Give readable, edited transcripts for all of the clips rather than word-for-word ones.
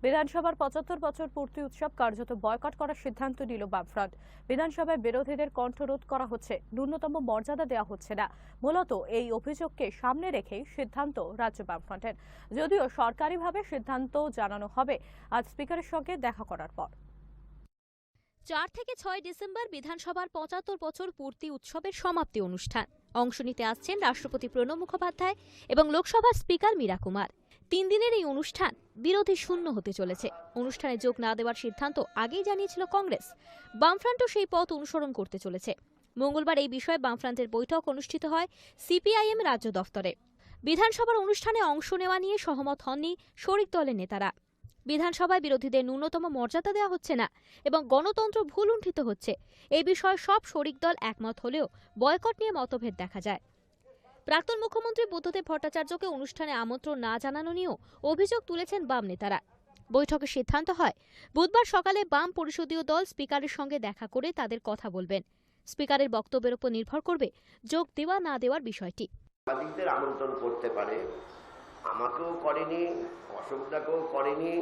বিধানসভার ৭৫ বছর পূর্তি উৎসব কার্যত বয়কট করার সিদ্ধান্ত নিল বামফ্রন্ট। বিধানসভায় বিরোধীদের কণ্ঠরোধ করা হচ্ছে, ন্যূনতম মর্যাদা দেওয়া হচ্ছে না। মূলত এই অভিযোগকে সামনে রেখেই সিদ্ধান্ত রাজ্য বামফ্রন্টের। যদিও সরকারিভাবে সিদ্ধান্ত জানানো হবে আজ স্পিকারের সঙ্গে দেখা করার পর। ৪ থেকে ৬ ডিসেম্বর বিধানসভার ৭৫ বছর পূর্তি উৎসবের সমাপ্তি অনুষ্ঠান। অংশ নিতে আসছেন রাষ্ট্রপতি প্রণব মুখোপাধ্যায় এবং লোকসভার স্পিকার মীরা কুমার। ৩ দিনের এই অনুষ্ঠান বিরোধী শূন্য হতে চলেছে। অনুষ্ঠানে যোগ না দেওয়ার সিদ্ধান্ত আগেই জানিয়েছিল কংগ্রেস। বামফ্রন্টও সেই পথ অনুসরণ করতে চলেছে। মঙ্গলবার এই বিষয়ে বামফ্রন্টের বৈঠক অনুষ্ঠিত হয় সিপিআইএম রাজ্য দফতরে। বিধানসভার অনুষ্ঠানে অংশ নেওয়া নিয়ে সহমত হননি শরিক দলের নেতারা। বিধানসভায় বিরোধীদের ন্যূনতম মর্যাদা দেওয়া হচ্ছে না এবং গণতন্ত্র ভুলুণ্ঠিত হচ্ছে, এই বিষয়ে সব শরিক দল একমত হলেও বয়কট নিয়ে মতভেদ দেখা যায়। প্রাক্তন মুখ্যমন্ত্রী বুদ্ধদেব ভট্টাচার্যকে অনুষ্ঠানে আমন্ত্রণ না জানানো নিয়েও অভিযোগ তুলেছেন বাম নেতারা। বৈঠকে সিদ্ধান্ত হয় বুধবার সকালে বাম পরিষদীয় দল স্পিকারের সঙ্গে দেখা করে তাদের কথা বলবেন। স্পিকারের বক্তব্যের উপর নির্ভর করবে যোগ দেওয়া না দেওয়ার বিষয়টি। আমন্ত্রণ করতে পারে, আমাকেও করেনি, অশোকদাকেও করেনি,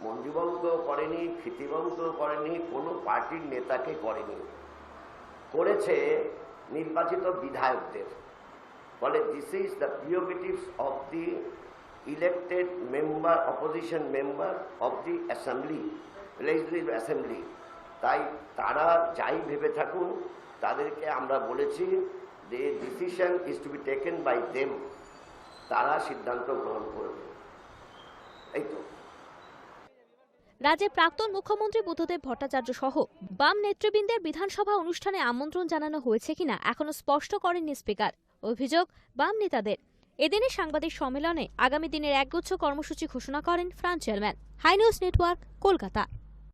মঞ্জুবাবুকেও করেনি, ক্ষিতিবাবুকেও করেনি, কোনো পার্টির নেতাকে করেনি। করেছে নির্বাচিত বিধায়কদের। বলে this is the prerogatives of the elected member, opposition member of the assembly, legislative assembly. তাই তারা যাই ভেবে থাকুন, তাদেরকে আমরা বলেছি the decision is to be taken by them. তারা সিদ্ধান্ত গ্রহণ করবে। এই তো। রাজ্যের প্রাক্তন মুখ্যমন্ত্রী বুদ্ধদেব ভট্টাচার্য সহ বাম নেতৃবৃন্দের বিধানসভা অনুষ্ঠানে আমন্ত্রণ জানানো হয়েছে কিনা এখনো স্পষ্ট করেননি স্পিকার। অভিযোগ বাম নেতাদের। এদিনের সাংবাদিক সম্মেলনে আগামী দিনের একগুচ্ছ কর্মসূচি ঘোষণা করেন France chairman. Hi news network, Kolkata.